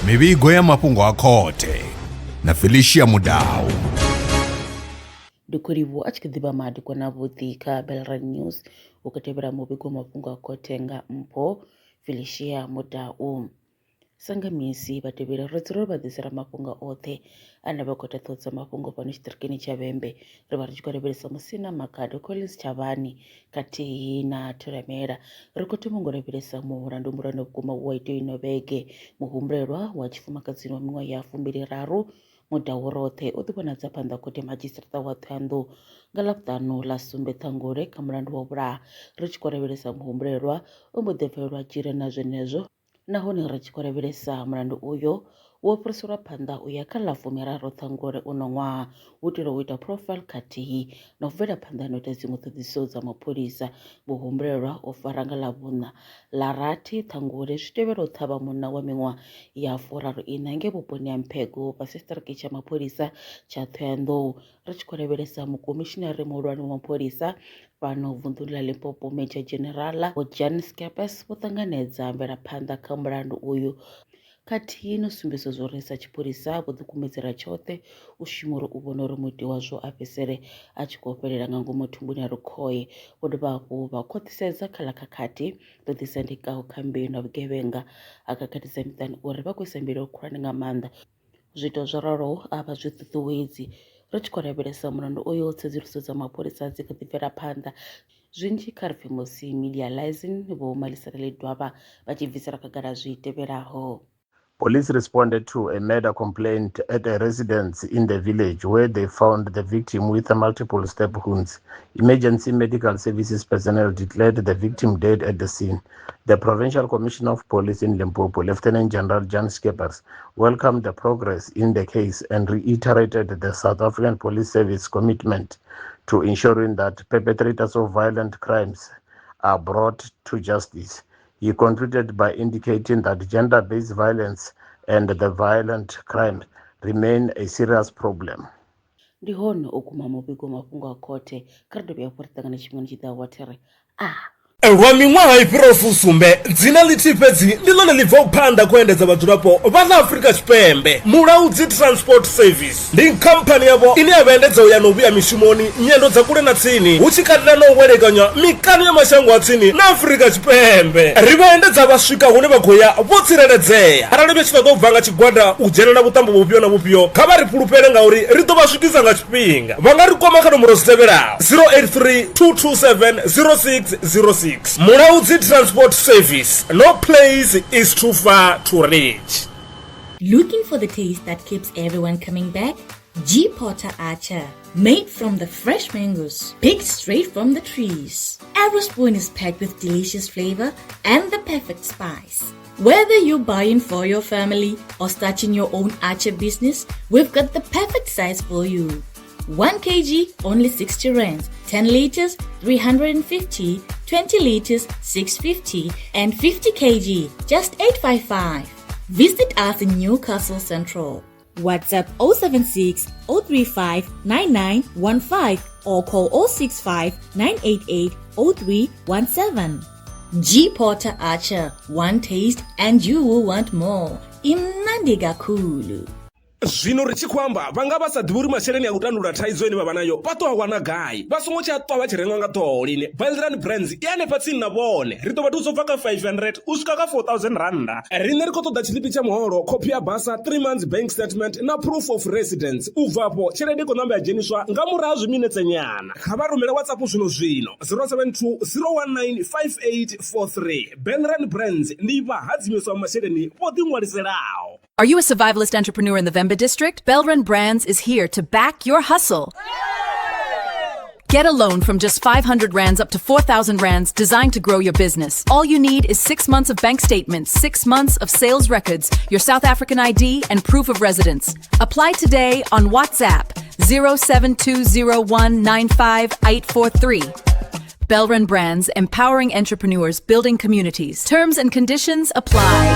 mivhigo ya mafhungo a khothe na Felicia Mudau. Dukurivu achikidhiba madiko na vuthika Belren News ukatevera muvhigo mafhungo a khothe nga mpo Felicia Mudau. Sangamisi vatevera rodziro vadzisira mafhungo othe ane vakota thotsa mafhungo pano chitirikini cha Vhembe riva richikoreveresa musina Makado Collins Chavani katihi na Toramera rikoti mungoreveresa murandu murano vhukuma waito ino vhege muhumbulelwa wa chifumakadzi wa miṅwaha ya 23 Mudau rothe u ḓivhonadza phanḓa khothe madzhisiṱirata wa Ṱhohoyanḓou nga ḽavhuṱanu ḽa sumbe ṱhangule kha mulandu wa vhulaha ri tshi khou lavhelesa muhumbulelwa u mbo ḓi bvelelwa dzhire na zwenezwo nahone ri tshi khou lavhelesa mulandu uyo wo fhiriselwa phanḓa u ya kha ḽa 13 ṱhangule uno ṅwaha u itela u ita profile khathihi na u bvela phanḓa na u ita dziṅwe ṱhoḓisiso dza mapholisa. Muhumbulelwa o fara nga ḽa rathi ṱhangule zwi tevhela u ṱhavha munna wa miṅwaha ya 34 nge vhuponi ha Mphego fhasi tshiṱiriki tsha mapholisa tsha Ṱhohoyanḓou. Ri tshi khou lavhelesa mukomishinari muhulwane wa mapholisa fhano vunḓuni ḽa Limpopo Major General Jan Skeppes vho ṱanganedza mvelaphanḓa kha mulandu uyu khathihi no sumbedza zwo ri sa tshipholisa vho ḓikumedzela tshoṱhe u shuma uri u vhona uri muiti wazwo a fhesele a tshi khou fhelela nga ngomu thumbuni ya rukhoye. Vho dovha hafhu vha khwaṱhisedza kha ḽa khakhathi ḓo ḓisendekaho kha mbeu na vhugevhenga a khakhathisa miṱani uri vha khou isa mbilaelo khulwane nga maanḓa. Zwiito zwo raloho a vha zwi ṱuṱuwedzi. Ri tshi khou lavhelesa mulandu uyo tsedzuluso dza mapholisa dzi khou ḓi bvela phanḓa zwinzhi kha ri pfi musi medializing vho Malisarele Dwaba vha tshi bvisela khagala zwi tevhelaho. Police responded to a murder complaint at a residence in the village where they found the victim with multiple stab wounds. Emergency medical services personnel declared the victim dead at the scene. The Provincial Commissioner of Police in Limpopo, Lieutenant General Jan Skeppes, welcomed the progress in the case and reiterated the South African Police Service commitment to ensuring that perpetrators of violent crimes are brought to justice. He concluded by indicating that gender-based violence and the violent crime remain a serious problem. Ndi hono okuma muvhigo mafhungo a khothe kha ri dovhe hafhu ri ṱangane tshifhingani tshi ḓaho wa tere lwa miṅwaha i fhiraho fusumbe dzina ḽithihi fhedzi ndi ḽone ḽi bvaho phanḓa khou endedza vhadzulapo vha ḽa Afrika Tshipembe. Mulaudzi Transport Service ndi khamphani yavho ine ya vhaendedza u ya na u vhuya mishumoni nyendo dza kule na tsini hu tshi katela na u welekanya mikano ya mashango a tsini na Afrika Tshipembe. Ri vhaendedza vha swika hune vha khou ya vho tsireledzea. Arali vha tshi ṱoḓa u bva nga tshigwada u dzhenelela vhuṱambo vhufhio na vhufhio kha vha ri fhulufhele ngauri ri ḓo vha swikisa nga tshifhinga. Vha nga ri kwama kha nomboro dzi tevhelaho 083 227 0606. Mulaudzi Transport Service. No place is too far to reach. Looking for the taste that keeps everyone coming back? G. Potter Archer. Made from the fresh mangoes, picked straight from the trees. Every spoon is packed with delicious flavor and the perfect spice. Whether you're buying for your family or starting your own archer business, we've got the perfect size for you. 1 kg, only 60 rands. 10 liters, 350. 20 liters, 650. And 50 kg, just 855. Visit us in Newcastle Central. WhatsApp 076 035 9915 or call 065 988 0317. G. Potter Archer. One taste and you will want more. Imnandi Gakulu. Zvino ri tshi khou amba vhanga vha sa ḓivhi uri masheleni a u tandulula thaidzo ine vha vha nayo vha tou a wana gai vha songo tsha ṱwa vha tshi rengwa nga ṱhoho lini. Belren Brands i hanefha tsini na vhone ri ḓo vha thusa u bva kha 500 u swika kha 4000 randa. Riṋe ri khou ṱoḓa tshiḽipi tsha muholo, khophi ya basa, 3 months bank statement na proof of residence. U bva afho tshelede i khou ṋamba ya dzheniswa nga murahu ha zwiminetse nyana. Kha vha rumele WhatsApp zwino 072 019 5843. Belren Brands ndi vha hadzimiswa masheleni vho ḓiṅwaliselaho. Are you a survivalist entrepreneur in the Vhembe district? Belren Brands is here to back your hustle. Get a loan from just 500 rands up to 4,000 rands designed to grow your business. All you need is 6 months of bank statements, 6 months of sales records, your South African ID, and proof of residence. Apply today on WhatsApp 07201958843. Belren Brands, empowering entrepreneurs, building communities. Terms and conditions apply.